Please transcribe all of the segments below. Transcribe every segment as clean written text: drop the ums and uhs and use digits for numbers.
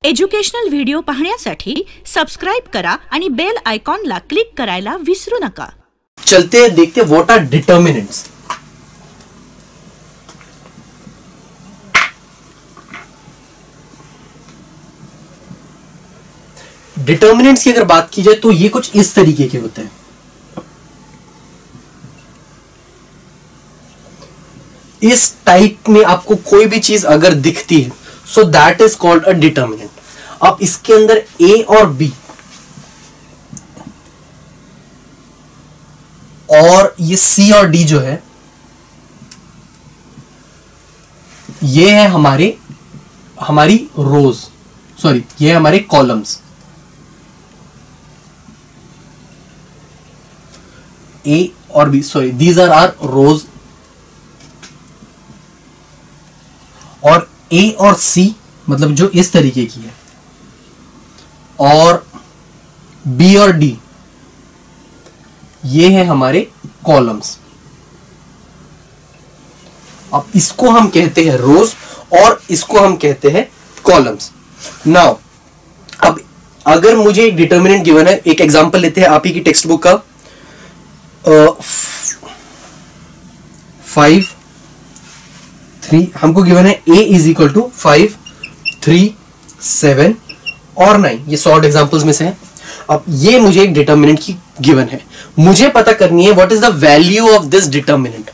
Educational video पाहण्यासाठी subscribe करा आणि बेल आयकॉनला क्लिक करायला विसरू नका। चलते हैं, देखते हैं व्हाट आर डिटर्मिनेंट्स। डिटर्मिनेंट्स की अगर बात की जाए तो ये कुछ इस तरीके के होते हैं। इस टाइप में आपको कोई भी चीज अगर दिखती है so that is called a determinant. अब इसके अंदर ए और बी और ये सी और डी जो है ये है हमारी रोज, सॉरी ये है हमारे कॉलम्स। ए और B, sorry these are are rows, और ए और सी मतलब जो इस तरीके की है, और बी और डी ये है हमारे कॉलम्स। अब इसको हम कहते हैं रोज और इसको हम कहते हैं कॉलम्स। नाउ अब अगर मुझे एक डिटर्मिनेंट गिवन है, एक एग्जांपल लेते हैं आप ही की टेक्स्ट बुक का, 5 3 हमको गिवन है a इज इक्वल टू 5 3 7 और 9, ये सॉर्ट एग्जांपल्स में से है। अब ये मुझे एक डिटर्मिनेंट की गिवन है, मुझे पता करनी है what is the value of this determinant.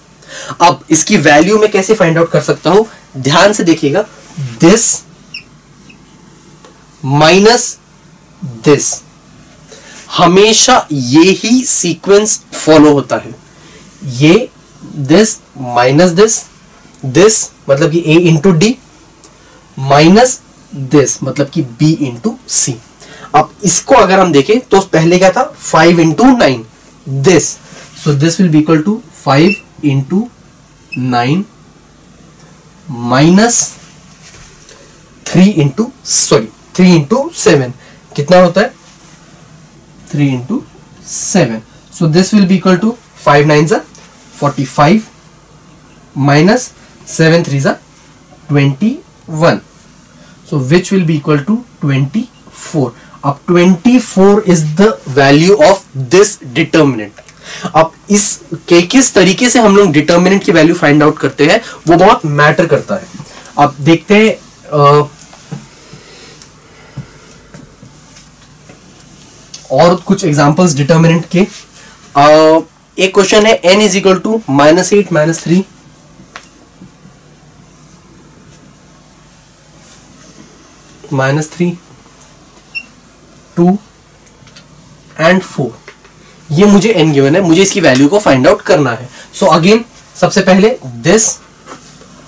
अब इसकी वैल्यू मैं कैसे फाइंड आउट कर सकता हूं, ध्यान से देखिएगा, दिस माइनस दिस, हमेशा ये ही सीक्वेंस फॉलो होता है। ये दिस माइनस दिस मतलब कि a into D, minus this मतलब कि b इंटू सी। अब इसको अगर हम देखें तो पहले क्या था, 5 into 9 this, so this will be equal to 5 into 9 minus 3 into 7, कितना होता है 3 into 7, so this will be equal to 5 9 45 minus 7 3 21, so which will be equal to 24. अब 24 is the value of this determinant. अब इस के किस तरीके से हम लोग डिटर्मिनेंट की वैल्यू फाइंड आउट करते हैं वो बहुत मैटर करता है। अब देखते हैं और कुछ एग्जांपल्स डिटर्मिनेंट के। एक क्वेश्चन है n is equal to -8 -3 -3 2 and 4, ये मुझे n गिवन है, मुझे इसकी वैल्यू को फाइंड आउट करना है। सो अगेन सबसे पहले दिस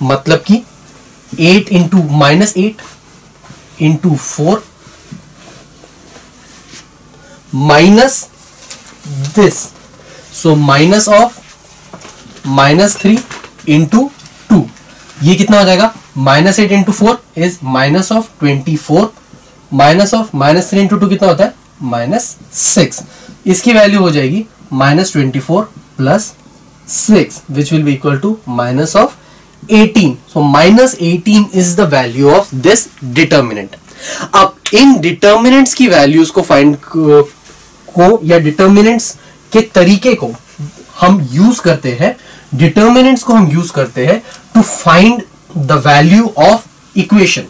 मतलब कि 8 into -8 into 4 minus this, so minus of -3 into 2, ये कितना हो जाएगा, -8 into 4 is minus of 24, minus of -3 into 2 कितना होता है -6, इसकी वैल्यू हो जाएगी -24 plus 6 which will be equal to minus of 18, so -18 is the value of this determinant. अब इन डिटर्मिनेंट्स की वैल्यूज को फाइंड को या डिटर्मिनेंट्स के तरीके को हम यूज करते हैं, डिटर्मिनेंट्स को हम यूज करते हैं to find the value of equation.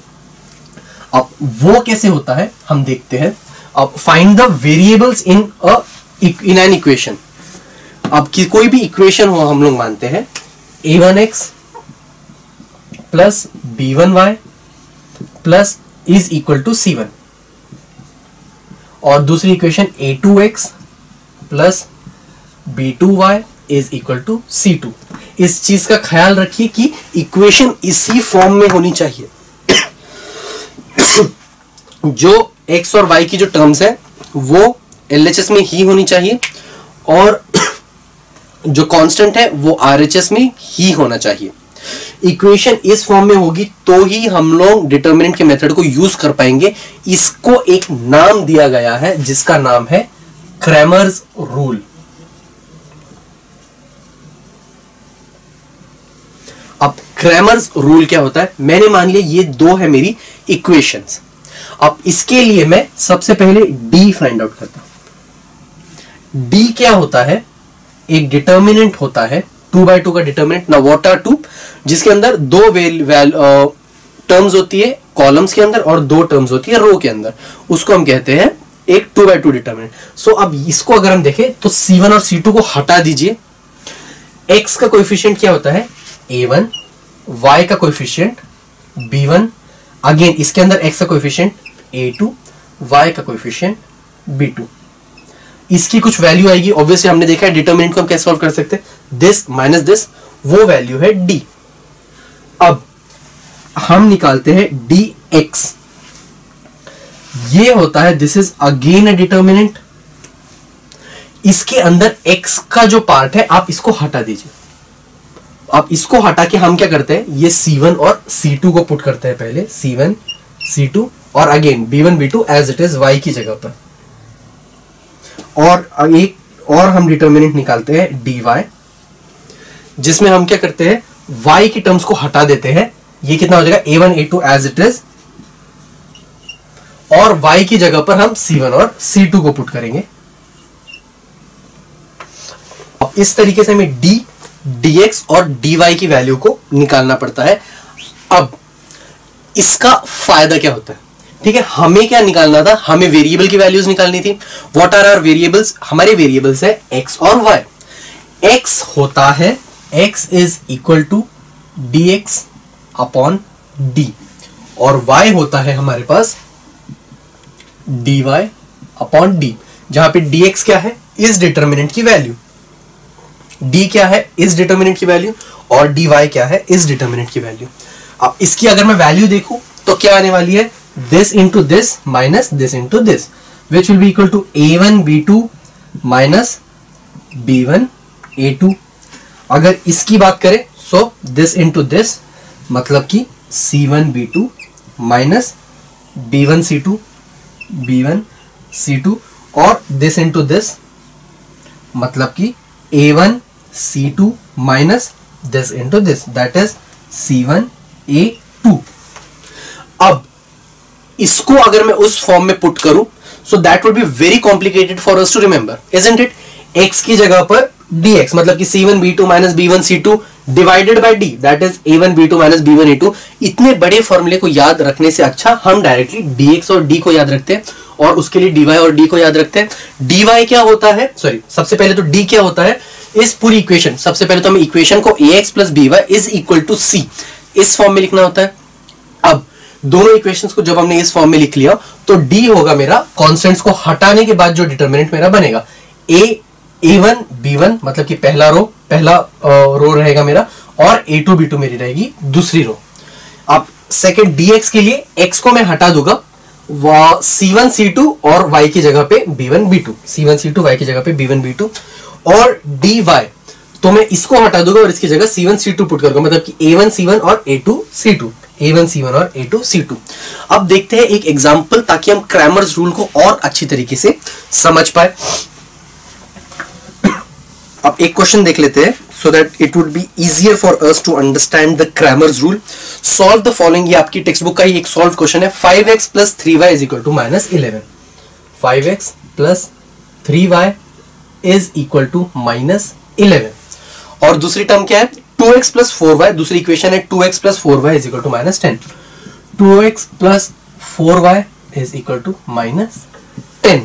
अब वो कैसे होता है हम देखते हैं। अब find the variables in an equation. अब कि कोई भी इक्वेशन हो हम लोग मानते हैं a1x plus b1y plus is equal to c1, और दूसरी equation a2x plus b2y is equal to c2। इस चीज का ख्याल रखिए कि इक्वेशन इसी फॉर्म में होनी चाहिए। जो x और y की जो टर्म्स है वो LHS में ही होनी चाहिए, और जो कांस्टेंट है वो RHS में ही होना चाहिए। इक्वेशन इस फॉर्म में होगी तो ही हम लोग डिटर्मिनेंट के मेथड को यूज कर पाएंगे। इसको एक नाम दिया गया है जिसका नाम है क्रैमर्स रूल। अब क्रैमर्स रूल क्या होता है, मैंने मान लिया ये दो है मेरी इक्वेशंस। अब इसके लिए मैं सबसे पहले d फाइंड आउट करता हूं। d क्या होता है? एक डिटर्मिनेंट होता है 2/2 का डिटर्मिनेंट। ना व्हाट आर 2? जिसके अंदर दो टर्म्स होती है कॉलम्स के अंदर और दो टर्म्स होती है रो के अंदर, उसको हम कहते हैं एक 2/2 डिटर्मिनेंट। सो अब इसको अगर हम देखें तो C1 और C2 को हटा दीजिए। x का कोएफिशिएंट क्या होता है? A1, y का कोएफिशिएंट B1, अगेन इसके अंदर x का कोएफिशिएंट A2, y का कोएफिशिएंट B2। इसकी कुछ वैल्यू आएगी, ऑब्वियसली हमने देखा है डिटरमिनेंट को हम कैसे सॉल्व कर सकते हैं, दिस माइनस दिस, वो वैल्यू है d। अब हम निकालते हैं dx, ये होता है this is again a determinant. इसके अंदर x का जो पार्ट है आप इसको हटा दीजिए। आप इसको हटा के हम क्या करते हैं, ये C1 और C2 को पुट करते हैं पहले, C1 C2 और again B1 B2 as it is y की जगह पर। और एक और हम डिटर्मिनेंट निकालते हैं dy, जिसमें हम क्या करते हैं y की टर्म्स को हटा देते हैं। ये कितना हो जाएगा A1 A2 as it is, और y की जगह पर हम C1 और C2 को पुट करेंगे। अब इस तरीके से हमें d, dx और dy की वैल्यू को निकालना पड़ता है। अब इसका फायदा क्या होता है? ठीक है, हमें क्या निकालना था? हमें वेरिएबल की वैल्यूज निकालनी थी। What are our variables? हमारे वेरिएबल्स है x और y। x होता है x is equal to dx upon d, और y होता है हमारे पास dy अपॉन d, जहां पे dx क्या है? इस डिटर्मिनेंट की वैल्यू, d क्या है? इस डिटर्मिनेंट की वैल्यू, और dy क्या है? इस डिटर्मिनेंट की वैल्यू। अब इसकी अगर मैं वैल्यू देखूं तो क्या आने वाली है? this into this minus this into this, which will be equal to a1 b2 minus b1 a2। अगर इसकी बात करें so this into this मतलब कि c1 b2 minus b1 c2 b1 c2, और this into this मतलब कि a1 c2 minus this into this, that is c1 a2। अब इसको अगर मैं उस फॉर्म में पुट करूं so that would be very complicated for us to remember, isn't it? x की जगह पर dx मतलब कि c1 b2 minus b1 c2 divided by d, that is a1 b2 minus b1 a2। इतने बड़े फॉर्मूले को याद रखने से अच्छा हम डायरेक्टली dx और d को याद रखते हैं, और उसके लिए dy और d को याद रखते हैं। dy क्या होता है? सॉरी, सबसे पहले तो d क्या होता है? इस पूरी इक्वेशन, सबसे पहले तो हमें इक्वेशन को ax plus by is equal to c इस फॉर्म में लिखना होता है। अब दोनों इक्वेशंस को जब हमने इस फॉर्म में लिख लिया तो d होगा मेरा कांस्टेंट्स को हटाने के बाद जो डिटरमिनेंट मेरा बनेगा, a1 b1 मतलब कि पहला रो रहेगा मेरा, और a2 b2 मेरी रहेगी दूसरी रो। अब सेकंड dx के लिए x को मैं हटा दूंगा, c1 c2 और y की जगह पे b1 b2, c1 c2 y की जगह पे b1 b2, और dy तो मैं इसको हटा दूंगा और इसकी जगह c1 c2 पुट करूंगा, मतलब कि a1 c1 और a2 c2, a1 c1 और a2 c2। अब देखते हैं एक एग्जांपल, ताकि हम क्रैमर्स रूल को और अच्छी तरीके से समझ पाए। अब एक क्वेश्चन देख लेते हैं so that it would be easier for us to understand the Cramer's rule. Solve the following, ये आपकी टेक्स्ट बुक का ही एक सॉल्व क्वेश्चन है। 5x plus 3y is equal to minus 11। 5x plus 3y is equal to minus 11। और दूसरी term क्या है? 2x plus 4y, दूसरी इक्वेशन है 2x plus 4y is equal to minus 10। 2x plus 4y is equal to minus 10।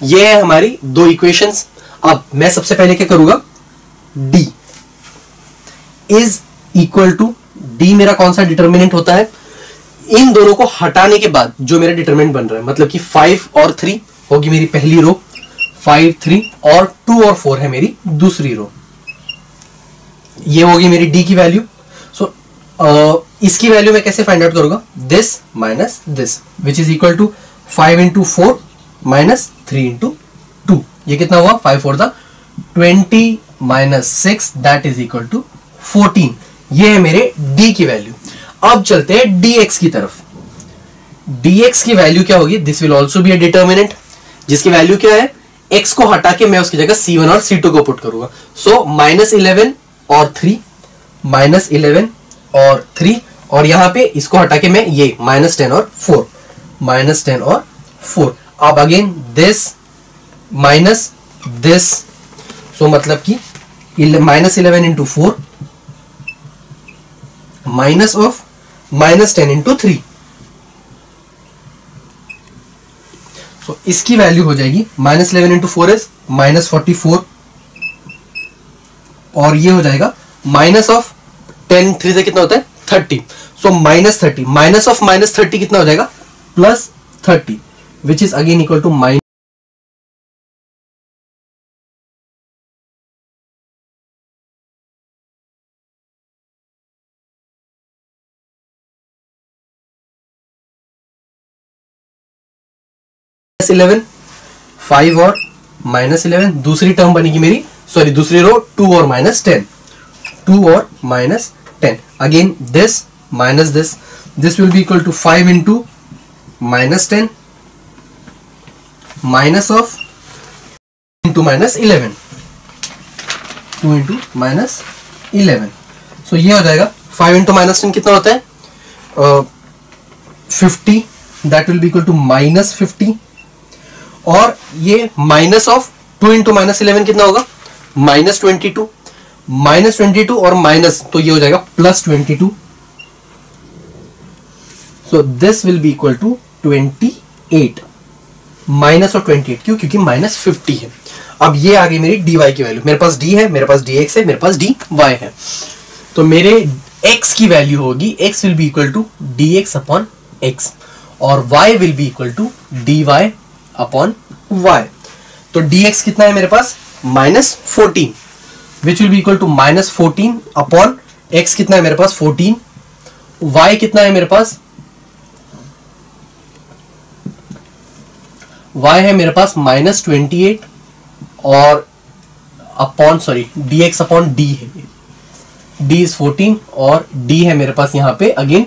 ये है हमारी दो इक्वेशंस। अब मैं सबसे पहले क्या करूंगा, d is equal to, d मेरा कौन सा डिटर्मिनेंट होता है? इन दोनों को हटाने के बाद जो मेरा डिटर्मिनेंट बन रहा है, मतलब कि 5 और 3 होगी मेरी पहली रो, 5 3 और 2 और 4 है मेरी दूसरी रो। ये होगी मेरी d की वैल्यू। सो इसकी वैल्यू मैं कैसे फाइंड आउट करूंगा? This minus this, which is equal to 5 into 4 minus 3 into 2। ये कितना हुआ? 5 4 था 20 minus 6, that is equal to 14। ये है मेरे d की वैल्यू। अब चलते हैं dx की तरफ। dx की वैल्यू क्या होगी? This will also be a determinant, जिसकी वैल्यू क्या है? x को हटा के मैं उसकी जगह c1 और c2 को पुट करूंगा। सो माइनस 11 और 3, माइनस 11 और 3, और यहां पे इसको हटा के मैं ये माइनस 10 और 4, -10 और 4. अब अगेन दिस माइनस दिस, सो मतलब कि -11 इंटू 4 माइनस ऑफ -10 इंटू 3. सो इसकी वैल्यू हो जाएगी -11 इंटू 4 इज -44, और ये हो जाएगा माइनस ऑफ 10 3 से कितना होता है 30. सो -30 माइनस ऑफ -30 कितना हो जाएगा +30, which is again equal to -11, 5 और -11. दूसरी टर्म बनेगी मेरी, सॉरी दूसरी रो 2 और -10, 2 और -10. Again this minus this will be equal to 5 into -10 minus of into -11, 2 into -11. So ये हो जाएगा 5 इंटू -10 कितना होता है 50, that will be equal to -50. और ये माइनस ऑफ 2 इंटू -11 कितना होगा -22, -22 और माइनस, तो ये हो जाएगा +22. So this will be equal to 28, minus और 28 क्यों, क्योंकि -50 है. अब ये आ गई मेरी dy की वैल्यू. मेरे पास d है, मेरे पास dx है, मेरे पास dy है. तो मेरे x की वैल्यू होगी, x will be equal to dx upon x और y will be equal to dy upon y. तो dx कितना है मेरे पास -14, which will be equal to -14 upon x कितना है मेरे पास 14, y कितना है मेरे पास, y है मेरे पास -28 और upon sorry dx upon d है, d इज 14 और d है मेरे पास यहाँ पे अगेन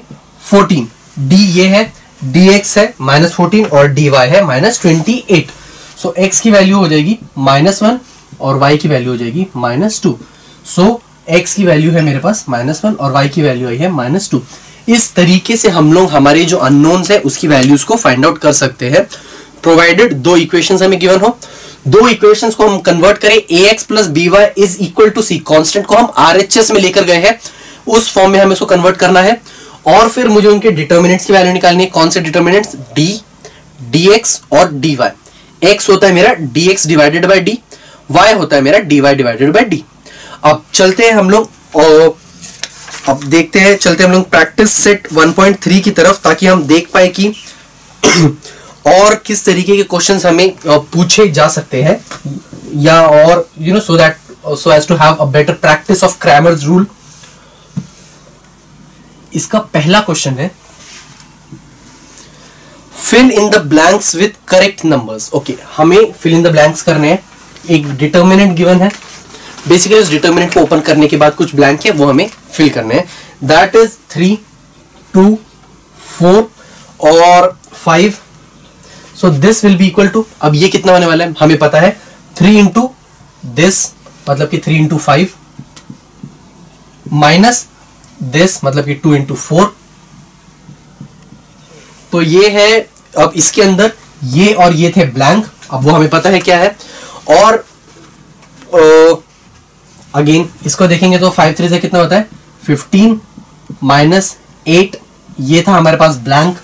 14, d ये है, dx है -14 और dy है -28. सो x की वैल्यू हो जाएगी -1 और y की वैल्यू हो जाएगी -2. सो x की वैल्यू है मेरे पास -1 और y की वैल्यू आई है -2. इस तरीके से हम लोग हमारे जो अननोन्स है उसकी वैल्यूज को फाइंड आउट कर सकते हैं, प्रोवाइडेड दो इक्वेशंस हमें गिवन हो. दो इक्वेशंस को हम कन्वर्ट करें, ax plus by is equal to c. Constant को हम RHS में लेकर गए हैं, उस फॉर्म में हमें इसको कन्वर्ट करना है. और फिर मुझे उनके डिटर्मिनेंट्स की वैल्यू निकालनी है. कौन से डिटर्मिनेंट्स, d, dx और dy. x होता है मेरा dx divided by d, y होता है मेरा dy डिवाइडेड बाय d. अब चलते हैं हम लोग, अब देखते हैं, चलते हैं हम लोग प्रैक्टिस सेट 1.3 की तरफ, ताकि हम देख पाए कि और किस तरीके के क्वेश्चंस हमें पूछे जा सकते हैं, या और you know so as to have a better practice of Cramer's rule. इसका पहला क्वेश्चन है, fill in the blanks with correct numbers. Okay, हमें फिल इन द ब्लैंक्स करने हैं. एक डिटर्मिनेंट गिवन है, बेसिकली उस डिटर्मिनेंट को ओपन करने के बाद कुछ ब्लैंक है वो हमें फिल करने हैं. दैट इज 3, 2, 4 और 5. So this will be equal to, अब ये कितना होने वाला है हमें पता है, 3 इंटू दिस मतलब कि 3 इंटू 5 माइनस दिस मतलब कि 2 इंटू 4. तो ये है, अब इसके अंदर ये और ये थे ब्लैंक, अब वो हमें पता है क्या है. और अगेन इसको देखेंगे तो 5 3 से कितना होता है 15 माइनस 8, ये था हमारे पास ब्लैंक.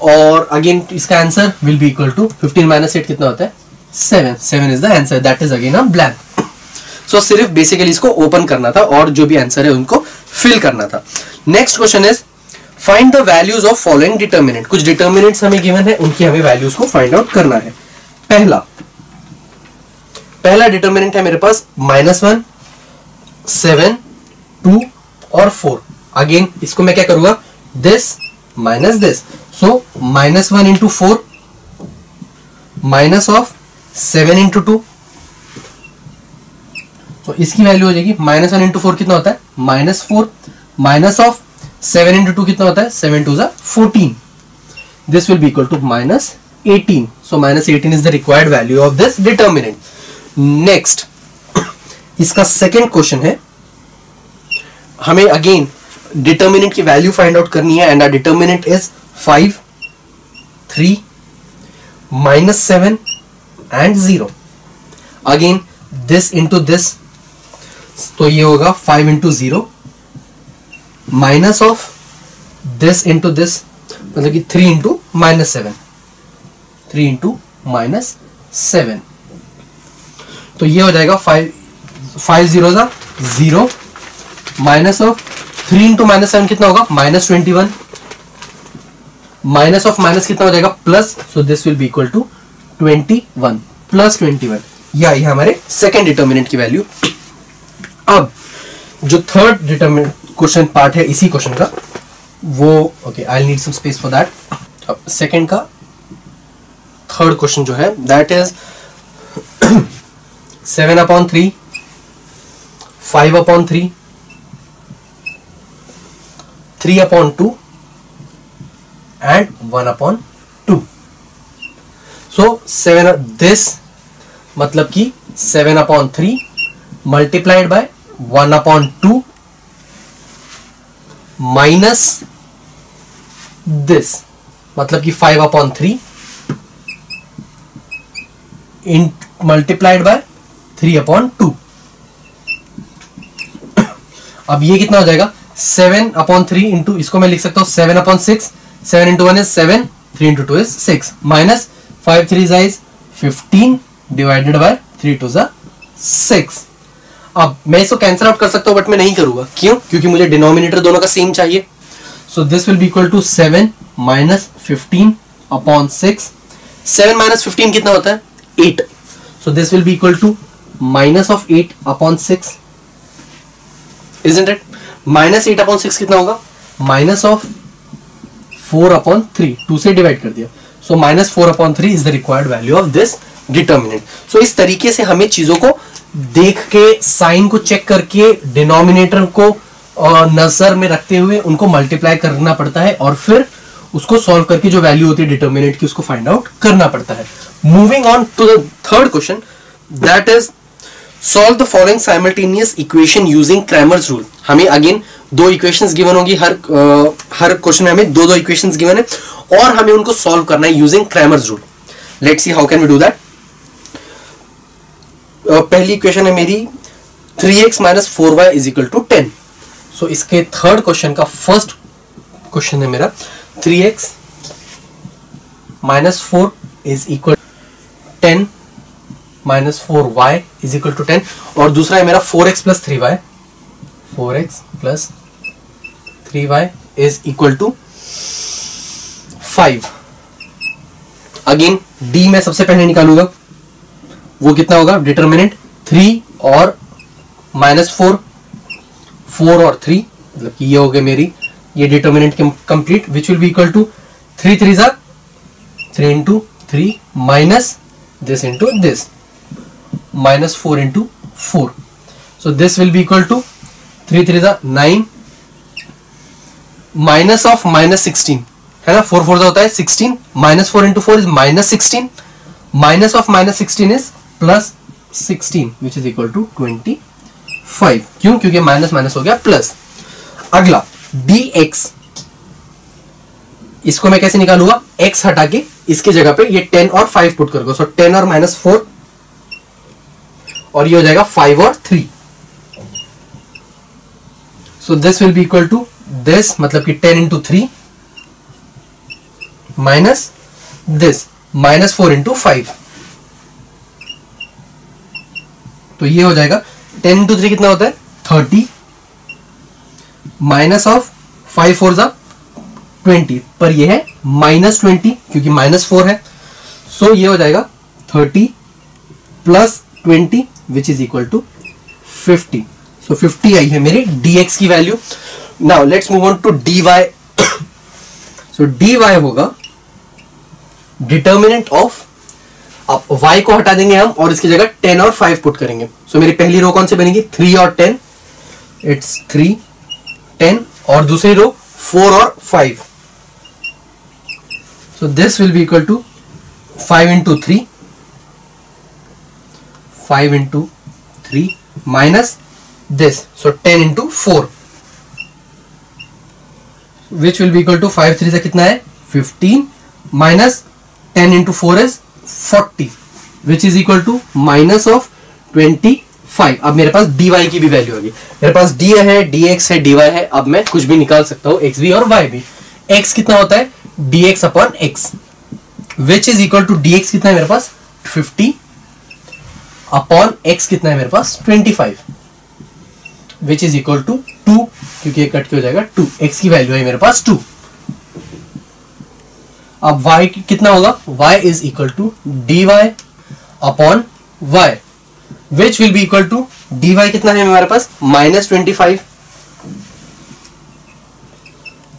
और अगेन इसका answer will be equal to 15 minus 8 कितना होता है 7. 7 is the answer, that is again a blank. So सिर्फ बेसिकली इसको ओपन करना था और जो भी आंसर है उनको फिल करना था. Next question is find the values of following determinant. कुछ डिटर्मिनेंट्स हमें गिवन है, उनकी हमें वैल्यूज को फाइंड आउट करना है. पहला डिटर्मिनेंट है मेरे पास -1, 7, 2 और 4. अगेन इसको मैं क्या करूंगा, this minus this. So -1 into 4 minus of 7 into 2. तो इसकी वैल्यू हो जाएगी -1 इंटू 4 कितना होता है -4 माइनस ऑफ 7 इंटू 2 कितना होता है 7 2 14. This will be equal to -18. So -18 is the required value of this determinant. Next इसका सेकेंड क्वेश्चन है, हमें अगेन डिटर्मिनेंट की वैल्यू फाइंड आउट करनी है and determinant is 5. 3 -7 and 0. Again this into this, तो ये होगा 5 into 0 minus of this into this, मतलब कि 3 इंटू -7, 3 इंटू -7, तो ये हो जाएगा 5 0 0 माइनस ऑफ 3 इंटू -7 कितना होगा -21, माइनस ऑफ माइनस कितना हो जाएगा plus, so this will be equal to 21 plus 21, ये हमारे सेकेंड डिटर्मिनेंट की वैल्यू। अब जो थर्ड डिटर्मिनेंट क्वेश्चन पार्ट है इसी क्वेश्चन का, वो okay I need some space for that. अब सेकेंड का थर्ड क्वेश्चन जो है that is 7/3, 5/3, 3/2 and 1/2. So 7 this मतलब कि 7/3 multiplied by 1/2 minus this मतलब कि 5/3 in multiplied by 3/2. अब ये कितना हो जाएगा 7/3 इंटू, इसको मैं लिख सकता हूं 7/6, 7 into 1 is 7, 3 into 2 is 6, minus 5 3 is 15 divided by 3 2 is 6। अब मैं इसको कैंसिल आउट कर सकता हूं बट मैं नहीं करूंगा, क्यों? क्योंकि मुझे डिनोमिनेटर दोनों का सेम चाहिए। So this will be equal to 7 minus 15/6, 7 minus 15 कितना होता है 8, so this will be equal to minus of 8/6, isn't it? Minus 8/6 कितना होगा माइनस ऑफ 4/3, 2 से डिवाइड कर दिया, so minus 4/3 is the required value of this determinant. So इस तरीके से हमें चीजों को देख के, साइन को चेक करके, डिनोमिनेटर को नजर में रखते हुए उनको मल्टीप्लाई करना पड़ता है और फिर उसको सॉल्व करके जो वैल्यू होती है डिटर्मिनेंट की उसको फाइंड आउट करना पड़ता है। Moving on to the third question that is solve the following simultaneous equation using Cramer's rule. हमें अगेन दो इक्वेशंस गिवन होगी, हर क्वेश्चन में हमें दो इक्वेशंस गिवन है और हमें उनको सॉल्व करना है using Cramer's rule. Let's see how can we do that. पहली इक्वेशन है मेरी 3x minus 4y is equal to 10। So इसके थर्ड क्वेश्चन का फर्स्ट क्वेश्चन है मेरा 3x minus 4 is equal 10 minus 4y is equal to 10, और दूसरा है मेरा 4x plus 3y, 4x plus 3y is equal to 5। Again d में सबसे पहले निकालूंगा, वो कितना होगा डिटर्मिनेंट 3 और -4, 4 और 3, मतलब कि ये हो गया मेरी ये determinant complete, which will be equal to 3 3 ज़ा 3 into 3 minus this into this minus 4 into 4, so this will be equal to 3 3 ज़ा 9 माइनस ऑफ -16 है ना, 4 4 होता है 16, minus 4 into 4 is -16, minus of -16 is plus 16 which is equal to 25। क्यों? क्योंकि minus minus हो गया प्लस। अगला dx, इसको मैं कैसे निकालूंगा, x हटा के इसके जगह पे ये 10 और 5 पुट करोगे, सो 10 और -4 और ये हो जाएगा 5 और 3, so this will be equal to this, मतलब कि 10 into 3 minus this minus 4 into 5, तो ये हो जाएगा 10 इंटू 3 कितना होता है 30, माइनस ऑफ 5 4 ज़ा 20, पर ये है -20 क्योंकि -4 है, सो ये हो जाएगा 30 plus 20 which is equal to 50, so 50 आई है मेरी dx की वैल्यू। Now let's move on to dy। सो dy होगा डिटर्मिनेंट ऑफ, अब y को हटा देंगे हम और इसकी जगह 10 और 5 पुट करेंगे, सो मेरी पहली रो कौन सी बनेगी 3 और 10, इट्स 3 10, और दूसरी रो 4 और 5, so this will be equal to 5 into 3, 5 into 3 minus this, so 10 into 4 which will be equal to 5 3 से कितना है 15 minus 10 into 4 is 40 which is equal to minus of 25. अब मेरे पास dy की भी वैल्यू आ गई, मेरे पास d है, dx है, dy है. अब मैं कुछ भी निकाल सकता हूँ, x भी और y भी. x कितना होता है dx upon x which is equal to dx कितना है मेरे पास 50 अपॉन x कितना है मेरे पास 25 which is equal to 2, क्योंकि ये कट के हो जाएगा 2. x की वैल्यू है मेरे पास 2. अब y कितना होगा, y is equal to dy upon y which will be equal to dy कितना है हमारे पास -25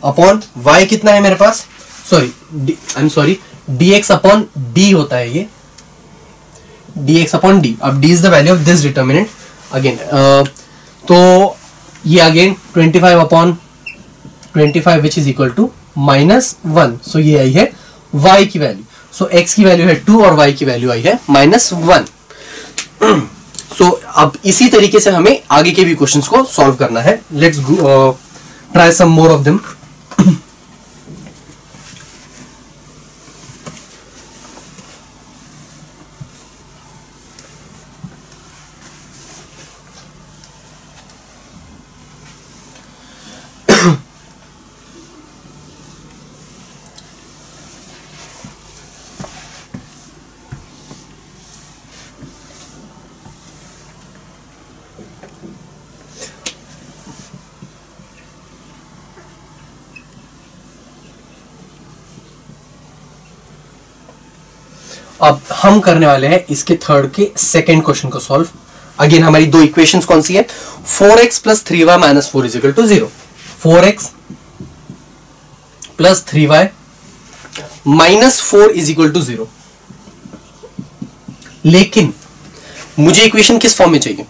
अपॉन y कितना है मेरे पास, सॉरी dx अपॉन d होता है ये, dx अपॉन d. अब d is the value of this determinant again. तो ये again 25 upon 25 which is equal to -1. So ये आई है y की वैल्यू. सो x की वैल्यू है 2 और y की वैल्यू आई है -1. सो अब इसी तरीके से हमें आगे के भी क्वेश्चंस को सॉल्व करना है. Let's try some more of them. अब हम करने वाले हैं इसके थर्ड के सेकेंड क्वेश्चन को सॉल्व. अगेन हमारी दो इक्वेशंस कौन सी है, 4x plus 3y minus 4 is equal to 0. 4x plus 3y minus 4 is equal to 0. लेकिन मुझे इक्वेशन किस फॉर्म में चाहिए,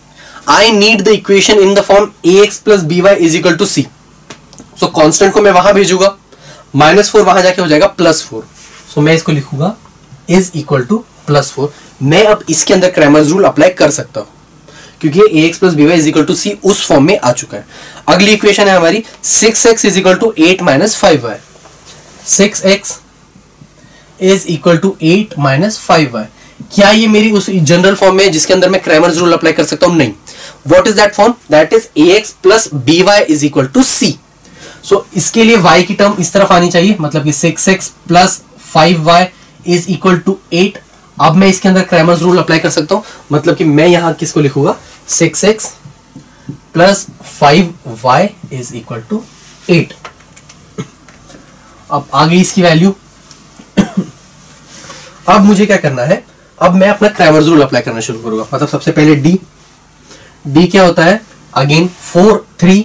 I need the equation in the form ax plus by is equal to c. So constant को मैं वहां भेजूंगा, -4 वहां जाके हो जाएगा +4. सो मैं इसको लिखूंगा इज इक्वल टू +4. मैं अब इसके अंदर क्रैमर्स रूल अप्लाई कर सकता हूं क्योंकि ax plus by is equal to c उस फॉर्म में आ चुका है. अगली इक्वेशन है हमारी 6x is equal to 8 minus 5y. 6x is equal to 8 minus 5y. क्या ये मेरी उस जनरल फॉर्म में जिसके अंदर मैं क्रैमर्स रूल अप्लाई कर सकता हूं, नहीं. What is that form, that is ax plus by is equal to c. So इसके लिए y की टर्म इस तरफ आनी चाहिए, मतलब कि 6x plus 5y is equal to 8. अब मैं इसके अंदर क्रैमर्स रूल अप्लाई कर सकता हूं, मतलब कि मैं यहां किसको लिखूंगा 6x plus 5y is equal to 8. अब आ गई इसकी वैल्यू. अब मुझे क्या करना है, अब मैं अपना क्रैमर्स रूल अप्लाई करना शुरू करूंगा. मतलब सबसे पहले d क्या होता है, अगेन 4 3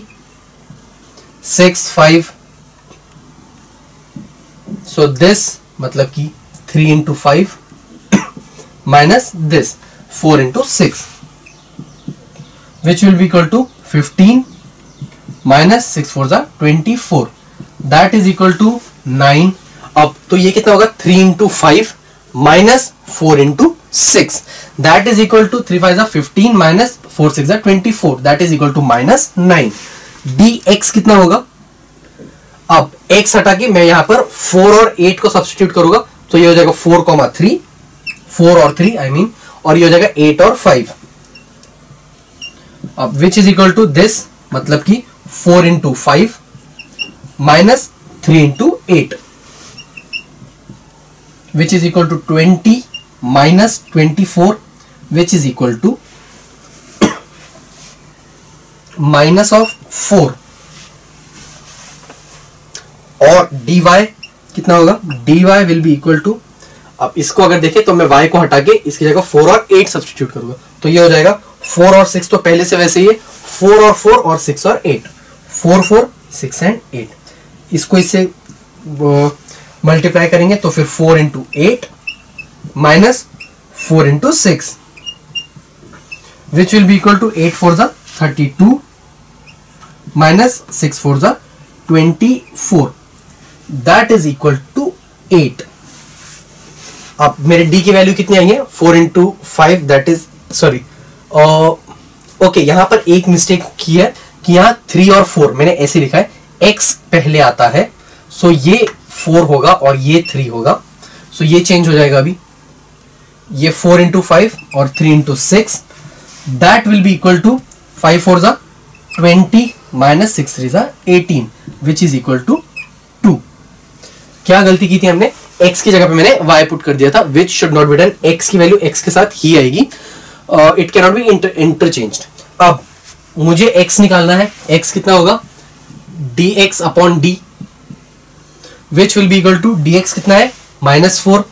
6 5. सो दिस मतलब कि 3 into 5 minus this 4 into 6 which will be equal to 15 minus 6 4 are 24. that is equal to 9. अब तो ये कितना होगा 3 into 5 minus 4 into 6. that is equal to 3 5 are 15 minus 4 6 are 24. that is equal to minus 9. dx कितना होगा, अब x हटा के मैं यहां पर 4 और 8 को सब्स्टिट्यूट करूंगा तो ये हो जाएगा 4, 4 और 3 आई मीन, और ये हो जाएगा 8 और 5. अब which is equal to this, मतलब कि 4 into 5 minus 3 into 8 which is equal to 20 minus 24 which is equal to minus of 4. और dy कितना होगा, dy will be equal to, अब इसको अगर देखें तो मैं y को हटा के इसकी जगह 4 और 8 सब्स्टिट्यूट करूंगा तो ये हो जाएगा 4 और 6 तो पहले से वैसे ही 4 और 4 और 6 और 8, 4 4 6 एंड 8. इसको इससे मल्टीप्लाई करेंगे तो फिर 4 into 8 minus 4 into 6 which will be equal to 8 4 जा 32 माइनस 6 4 जा 24. That is equal to 8. अब मेरे d की वैल्यू कितनी आई है 4 into 5 that is sorry okay, यहां पर एक मिस्टेक की है कि यहां 3 और 4 मैंने ऐसे लिखा है, x पहले आता है सो ये 4 होगा और ये 3 होगा. सो ये चेंज हो जाएगा अभी, ये 4 into 5 और 3 into 6, that will be equal to 5 4 जा 20 माइनस 6 3 जा 18 विच इज इक्वल टू 2। क्या गलती की थी हमने, x की जगह पे मैंने y पुट कर दिया था, which should not be done. x की वैल्यू x के साथ ही आएगी, it can not be interchanged. अब मुझे x निकालना है, x कितना होगा dx upon d, which will be equal to dx कितना है -4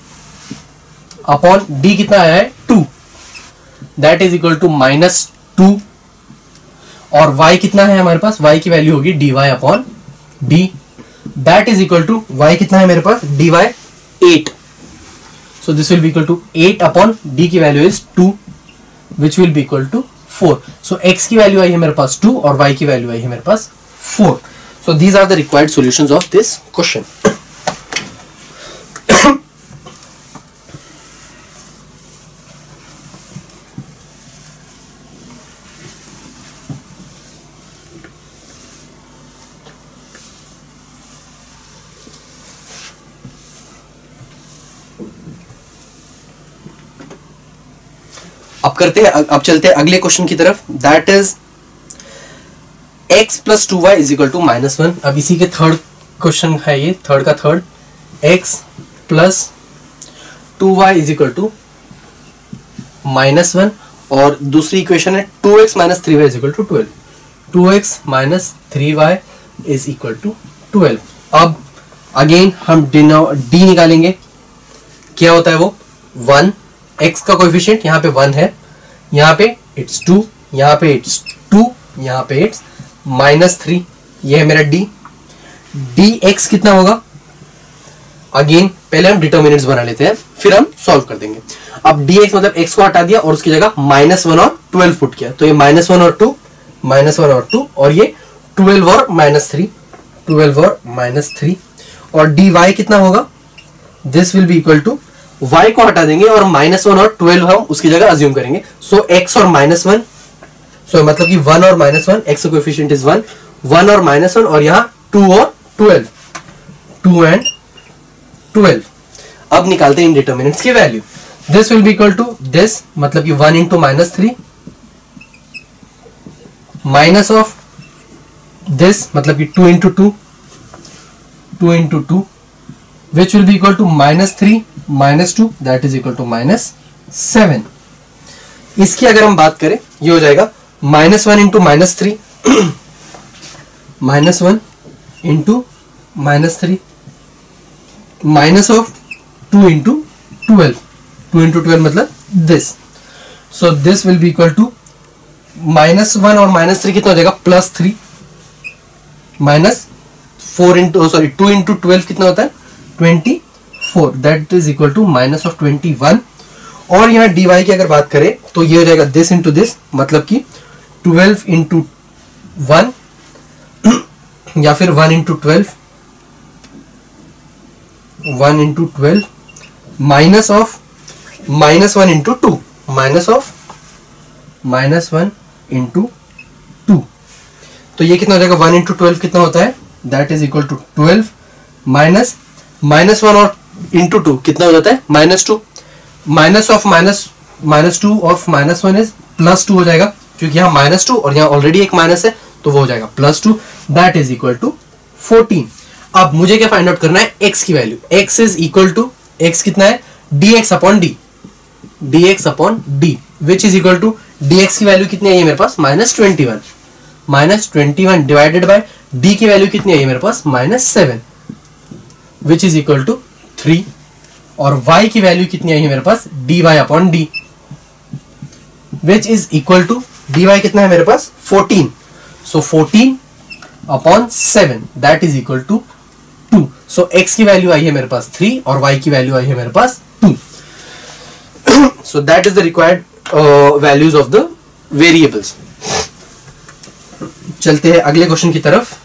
अपॉन d कितना आया है 2, दैट इज इक्वल टू -2। और y कितना है हमारे पास, y की वैल्यू होगी dy upon d, that is equal to y कितना है मेरे पास dy 8, so this will be equal to 8 upon d की value is 2 which will be equal to 4। So x की वैल्यू आई है मेरे पास 2 और y की वैल्यू आई है मेरे पास 4। So these are the required solutions of this question. अब चलते हैं अगले क्वेश्चन की तरफ, that is x plus 2y is equal to -1। अब इसी के थर्ड क्वेश्चन है ये, थर्ड का third, x plus 2y is equal to -1 और दूसरी इक्वेशन है 2x minus 3y is equal to 12, 2x minus 3y is equal to 12। अब अगेन हम d निकालेंगे, क्या होता है वो 1, x का कोएफिशिएंट यहाँ पे 1 है, यहाँ पे इट्स 2, यहाँ पे इट्स 2, यहाँ पे इट्स -3, ये है मेरा d। dx कितना होगा, अगेन पहले हम डिटर्मिनेंट्स बना लेते हैं फिर हम सॉल्व कर देंगे। अब dx मतलब x को हटा दिया और उसकी जगह -1 और 12 पुट किया, तो ये -1 और 2, -1 और 2 और ये 12 और -3, 12 और -3 और dy कितना होगा, this will be equal to y को हटा देंगे और -1 और 12 हम उसकी जगह अज्यूम करेंगे, सो x और -1, सो मतलब कि 1 और -1, x का कोएफिशिएंट इज 1, 1 और -1 और यहाँ 2 और 12, 2 एंड 12। अब निकालते हैं इन डिटर्मिनेंट्स की value, this will be equal to this, मतलब कि 1 इंटू -3 माइनस ऑफ दिस, मतलब कि 2 into 2, 2 into 2 which will be equal to -3 -2 that is equal to -7। इसकी अगर हम बात करें ये हो जाएगा -1 into -3 -1 into -3 minus of 2 into 12, 2 into 12 मतलब this, so this will be equal to -1 और -3 कितना हो जाएगा +3 -4 इंटू सॉरी 2 इंटू 12 कितना होता है 24, दैट इज इक्वल टू -21। और यहाँ dy की अगर बात करें तो ये हो जाएगा दिस इंटू दिस, मतलब कि 12 इंटू 1 या फिर 1 into 12, 1 into 12 minus of -1 into 2, minus of -1 into 2, तो ये कितना हो जाएगा 1 इंटू 12 कितना होता है, that is equal to 12 minus -1 और इंटू 2 कितना हो जाता है -2, माइनस ऑफ -2 ऑफ -1 इज +2 हो जाएगा, क्योंकि यहाँ -2 और यहाँ ऑलरेडी एक माइनस है तो वो हो जाएगा +2, दैट इज इक्वल टू 14। अब मुझे क्या फाइंड आउट करना है, x की value, x is equal to x कितना है dx upon d, dx upon d which is equal to dx की वैल्यू कितनी आई है मेरे पास -21 डिवाइडेड बाय d की वैल्यू कितनी आई है मेरे पास -7 विच इज इक्वल टू 3 और y की वैल्यू कितनी आई है मेरे पास dy upon d which is equal to dy कितना है मेरे पास 14, सो 14 upon 7 that is equal to 2, so x की वैल्यू आई है मेरे पास 3 और y की वैल्यू आई है मेरे पास 2, so that is the required values of the variables. चलते हैं अगले क्वेश्चन की तरफ।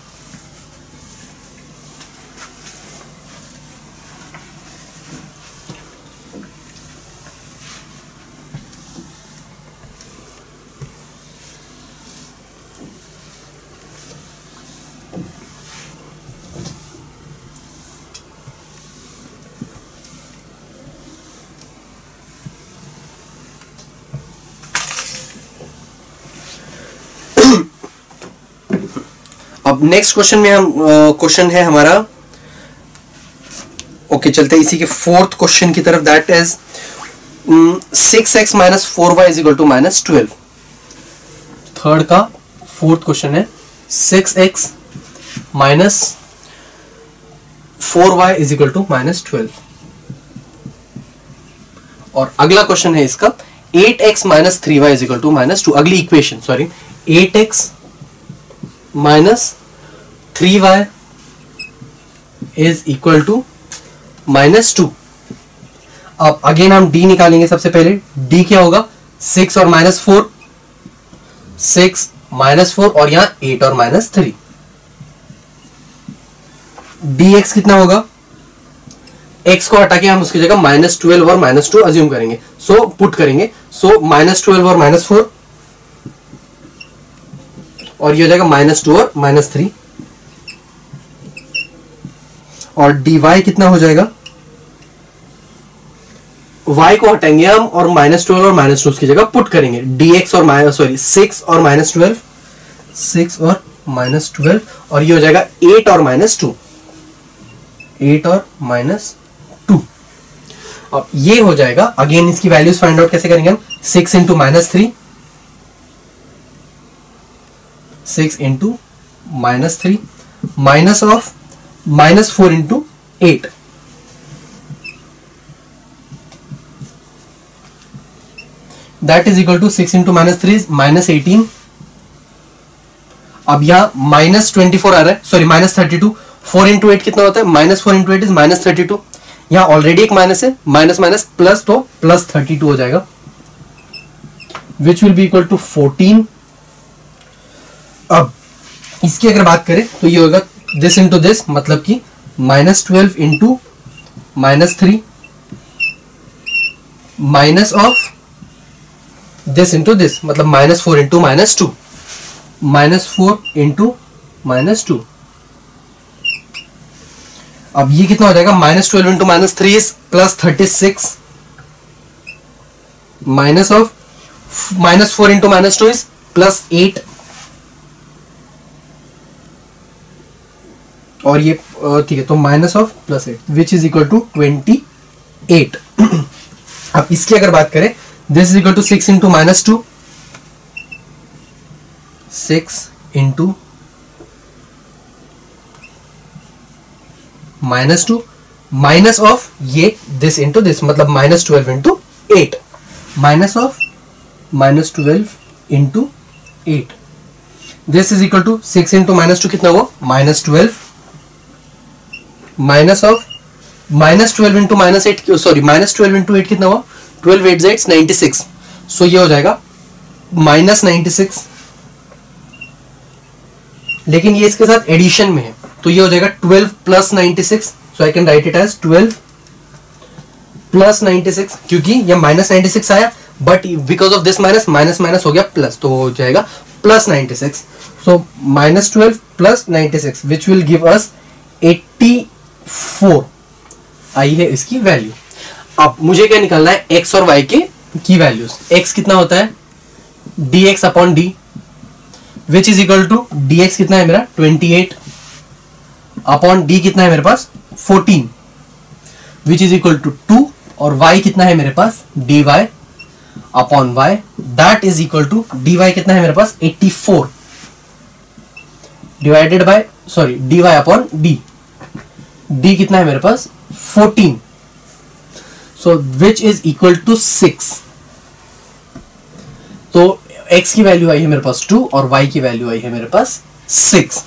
अब नेक्स्ट क्वेश्चन में हम क्वेश्चन है हमारा, ओके चलते हैं इसी के फोर्थ क्वेश्चन की तरफ, that is 6x minus 4y is equal to minus 12। Third का फोर्थ क्वेश्चन है 6x minus 4y is equal to minus 12। और अगला क्वेश्चन है इसका 8x minus 3y is equal to minus 2। अगली equation, sorry, 8x minus 3y is equal to minus 2। अब again हम d निकालेंगे। सबसे पहले d क्या होगा, 6 और माइनस 4, 6 माइनस 4 और यहां 8 और माइनस 3। dx कितना होगा, x को हटा के हम उसकी जगह माइनस 12 और माइनस 2 अज्यूम करेंगे, सो पुट करेंगे। सो माइनस 12 और माइनस 4 और ये हो जाएगा माइनस 2 और माइनस 3। और dy कितना हो जाएगा, y को हटाएंगे हम और माइनस 12 और माइनस 2 उसकी जगह पुट करेंगे। dx और माइनस, सॉरी, 6 और माइनस 12, 6 और माइनस 12 और ये हो जाएगा 8 और माइनस 2, 8 और माइनस 2। अब ये हो जाएगा, अगेन इसकी वैल्यूज फाइंड आउट कैसे करेंगे हम, 6 into minus 3, 6 into minus 3 minus of minus 4 into 8, that is equal to 6 into minus 3 minus 18। अब यहां माइनस 24 आ रहा है, सॉरी माइनस 32। 4 इंटू 8 कितना होता है, माइनस 4 इंटू 8 इज माइनस 32। यहां ऑलरेडी एक माइनस है, माइनस माइनस प्लस, तो प्लस 32 हो जाएगा, which will be equal to 14। अब इसकी अगर बात करें तो ये होगा दिस इंटू दिस, मतलब कि minus 12 into minus 3 minus of this into this, मतलब minus 4 into minus 2, minus 4 into minus 2। अब ये कितना हो जाएगा, minus 12 into minus 3 is plus 36 minus of minus 4 into minus 2 is plus 8। और ये ठीक है, तो minus of plus 8 which is equal to 28। अब इसकी अगर बात करें, this is equal to 6 into minus 2, 6 into minus 2 minus of ये दिस इंटू दिस, मतलब minus 12 into 8, minus of minus 12 into 8, this is equal to 6 into minus 2 कितना हुआ, minus 12 minus of minus 12 into minus 8, sorry minus 12 into 8 कितना हुआ, 12 8 8 96। सो ये हो जाएगा minus 96, लेकिन ये इसके साथ एडिशन में है, तो ये हो जाएगा 12 plus 96। So I can write it as 12 plus 96, क्योंकि ये माइनस 96 आया, but because of this minus minus minus हो गया प्लस, तो हो जाएगा plus 96। So minus 12 plus 96 which will give us 84 आई है इसकी वैल्यू। अब मुझे क्या निकालना है, x और y की वैल्यूज। x कितना होता है, dx upon d, which is equal to dx कितना है मेरा 28 अपॉन d कितना है मेरे पास 14, विच इज इक्वल टू 2, और y कितना है मेरे पास dy upon y, that is equal to dy कितना है मेरे पास 84 divided by, sorry dy upon d, d कितना है मेरे पास 14, so which is equal to 6। तो x की वैल्यू आई है मेरे पास 2 और y की वैल्यू आई है मेरे पास 6।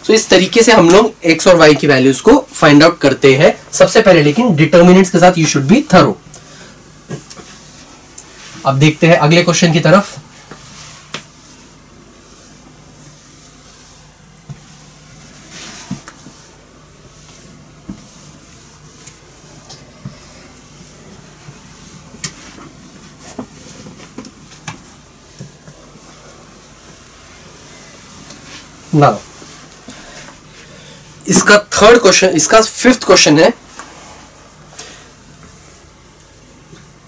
सो इस तरीके से हम लोग x और y की वैल्यूज को फाइंड आउट करते हैं सबसे पहले, लेकिन डिटर्मिनेंट्स के साथ यू शुड बी थरो। अब देखते हैं अगले क्वेश्चन की तरफ। नाउ इसका थर्ड क्वेश्चन, इसका फिफ्थ क्वेश्चन है,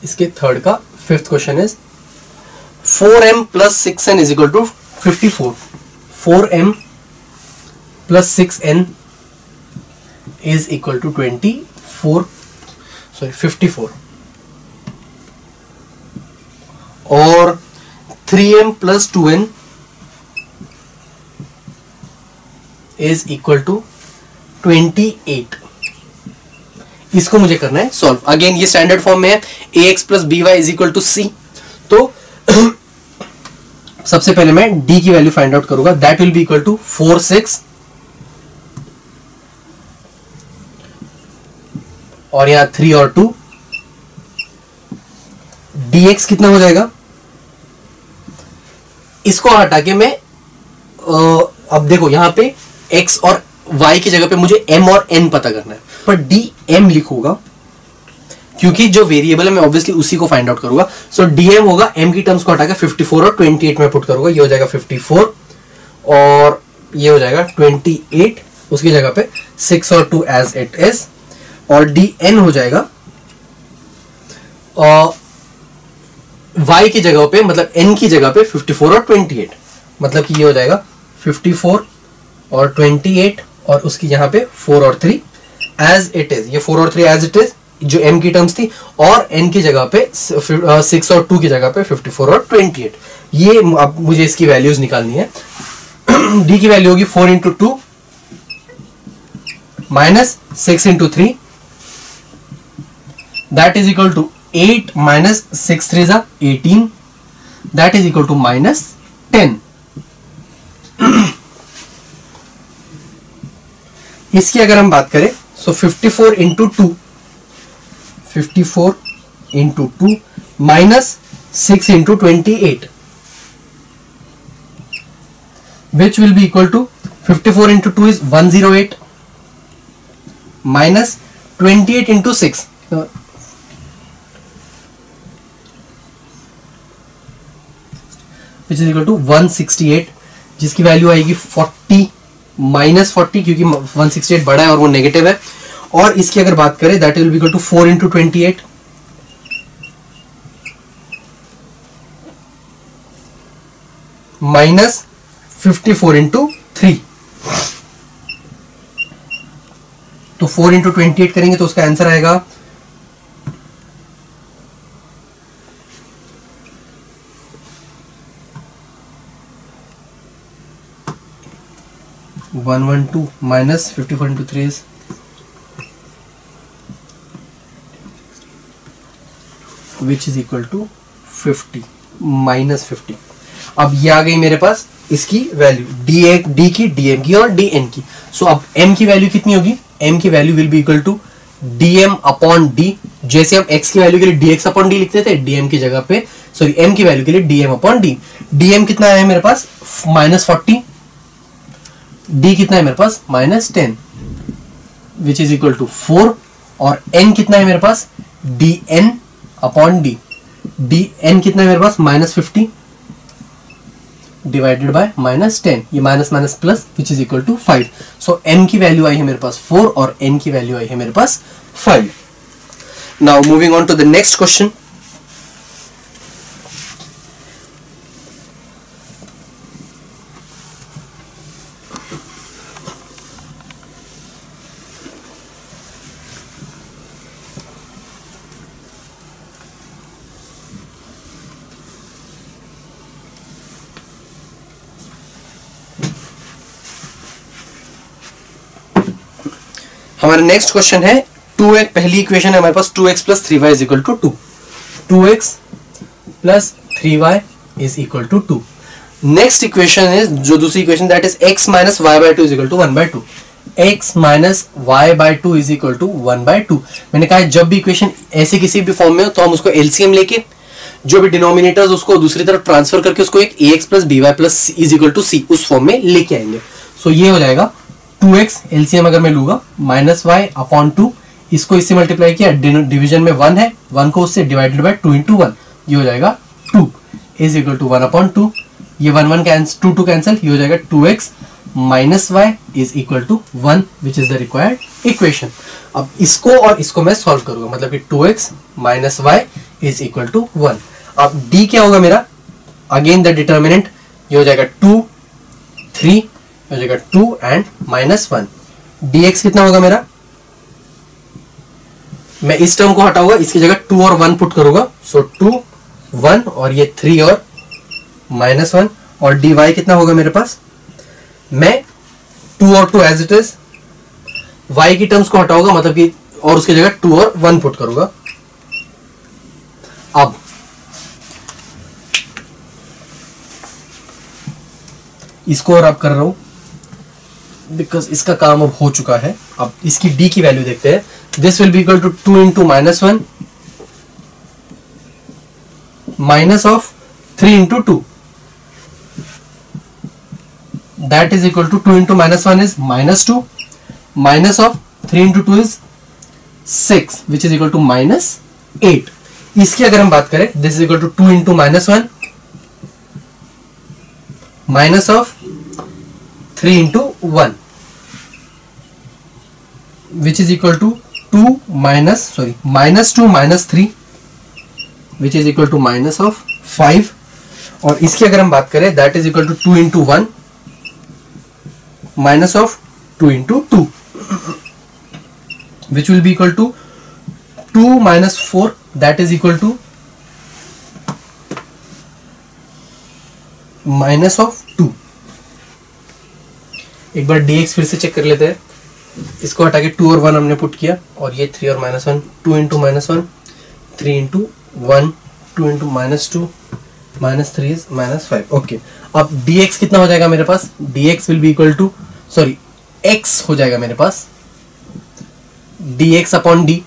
इसके थर्ड का फिफ्थ क्वेश्चन है 4m plus 6n is equal to 54। 4m plus 6n is equal to 54 और 3m plus 2n is equal to 28। इसको मुझे करना है सॉल्व। अगेन ये स्टैंडर्ड फॉर्म में है, ax plus B Y is equal to C. तो सबसे पहले मैं d की वैल्यू फाइंड आउट करूंगा, that will be equal to 4 6 और यहां 3 और 2, dx कितना हो जाएगा। इसको हटा के मैं अब देखो यहां पे x और y की जगह पे मुझे m और n पता करना है, पर dm लिखूंगा क्योंकि जो वेरिएबल है मैं ऑब्वियसली उसी को फाइंड आउट करूंगा। सो dm होगा m की टर्म्स को हटा के 54 और 28 में पुट करूंगा, ये हो जाएगा 54 और ये हो जाएगा 28, उसकी जगह पे 6 और 2 एज इट इज, और dn हो जाएगा y की जगह पे मतलब n की जगह पे 54 और 28, मतलब कि ये हो जाएगा 54 और 28 और उसकी यहां पे 4 और 3 एज इट इज, ये 4 और 3 एज इट इज जो m की टर्म्स थी, और n की जगह पे 6 और 2 की जगह पे 54 और 28। ये अब मुझे इसकी वैल्यूज निकालनी है। d की वैल्यू होगी 4 into 2 minus 6 into 3, that is equal to 8 minus 6 3 जा 18, that is equal to minus 10। इसकी अगर हम बात करें so 54 into 2, 54 into 2 minus 6 into 28, which will be equal to 54 into 2 is 108 minus 28 into 6, which is equal to 168, जिसकी value आएगी 40 minus 40 क्योंकि 168 बड़ा है और वो नेगेटिव है। और इसकी अगर बात करें that will be equal to 4 into 28 minus 54 into 3, तो 4 इंटू 28 करेंगे तो उसका आंसर आएगा 112 minus 54 into 3 is which is equal to 50 minus 50। अब ये आ गई मेरे पास इसकी वैल्यू d की, dm की और dn की। सो अब m की वैल्यू कितनी होगी, m की value will be equal to dm upon d, जैसे हम x की वैल्यू के लिए dx अपॉन d लिखते थे, dm की जगह पे सॉरी m की वैल्यू के लिए dm अपॉन d। dm कितना है मेरे पास माइनस 40, d कितना है मेरे पास minus 10 which is equal to 4, और n कितना है मेरे पास dn अपॉन d, dn कितना है मेरे पास माइनस 50 डिवाइडेड बाय माइनस 10, ये minus minus plus which is equal to 5। So m की वैल्यू आई है मेरे पास 4 और n की वैल्यू आई है मेरे पास 5। Now moving on to the next question. हमारा नेक्स्ट क्वेश्चन है 2x, पहली इक्वेशन है हमारे पास 2x plus 3y is equal to 2, 2x plus 3y is equal to 2। Next equation है जो दूसरी equation that is x minus y by 2 is equal to 1/2, x minus y by 2 is equal to 1/2। मैंने कहा जब भी equation ऐसे किसी भी फॉर्म में हो तो हम उसको एलसीएम लेके जो भी डिनोमिनेटर्स उसको दूसरी तरफ ट्रांसफर करके उसको एक ax plus by plus is equal to c उस फॉर्म में लेके आएंगे। सो ये हो जाएगा 2x एलसीएम अगर मैं लूंगा माइनस y अपॉन 2, इसको इससे मल्टीप्लाई किया, डिवीजन में 1 है, 1 को उससे डिवाइडेड बाय 2 इंटू 1, ये हो जाएगा 2 इज इक्वल टू 1 अपॉन 2, ये 1 1 कैंसिल 2 2 कैंसिल, ये हो जाएगा 2x minus y is equal to 1 which is the required equation. अब इसको और इसको मैं सॉल्व करूंगा, मतलब कि 2x minus y is equal to 1। अब d क्या होगा मेरा, अगेन द डिटर्मिनेंट, ये हो जाएगा 2 3 हो जाएगा 2 एंड -1। dx कितना होगा मेरा, मैं इस टर्म को हटाऊंगा, इसकी जगह 2 और 1 पुट करूंगा। सो 2 1 और ये 3 और -1, और dy कितना होगा मेरे पास, मैं 2 और 2 एज इट इज, y की टर्म्स को हटाऊंगा मतलब कि, और उसकी जगह 2 और 1 पुट करूंगा। अब इसको और अब कर रहा हूं बिकॉज इसका काम अब हो चुका है। अब इसकी d की वैल्यू देखते हैं। This will be equal to 2 into -1 minus of 3 into 2, that is equal to 2 into -1 is -2, minus of 3 into 2 is 6 which is equal to -8। इसकी अगर हम बात करें, this is equal to 2 into -1 minus of 3 into 1 which is equal to -2 -3 which is equal to minus of 5। और इसकी अगर हम बात करें, that is equal to 2 into 1 minus of 2 into 2 which will be equal to 2 minus 4, that is equal to minus of 2। एक बार dx फिर से check कर लेते हैं। इसको हटा के 2 और 1 हमने पुट किया, और ये 3 और -1, 2 into -1 3 into 1 2 into -2 -3 is -5। Okay, अब dx कितना हो जाएगा मेरे पास, dx will be equal to, sorry x हो जाएगा मेरे पास dx upon d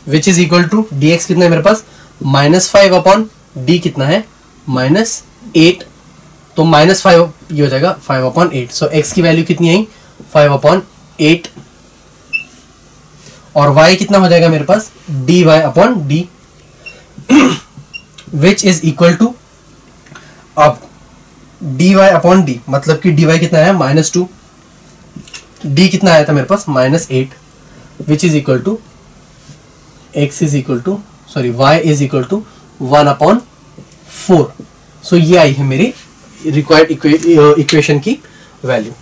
which is equal to, dx कितना है मेरे पास, -5 अपॉन d कितना है -8, तो -5 ये हो जाएगा 5 अपॉन 8। सो x की वैल्यू कितनी आई, 5 अपॉन 8, और y कितना हो जाएगा मेरे पास, dy upon d which is equal to, अब dy अपॉन d मतलब कि dy कितना है -2, d कितना आया था मेरे पास -8 which is equal to x is equal to, sorry y is equal to 1 upon 4। So ये आई है मेरी रिक्वायर्ड इक्वेशन की वैल्यू।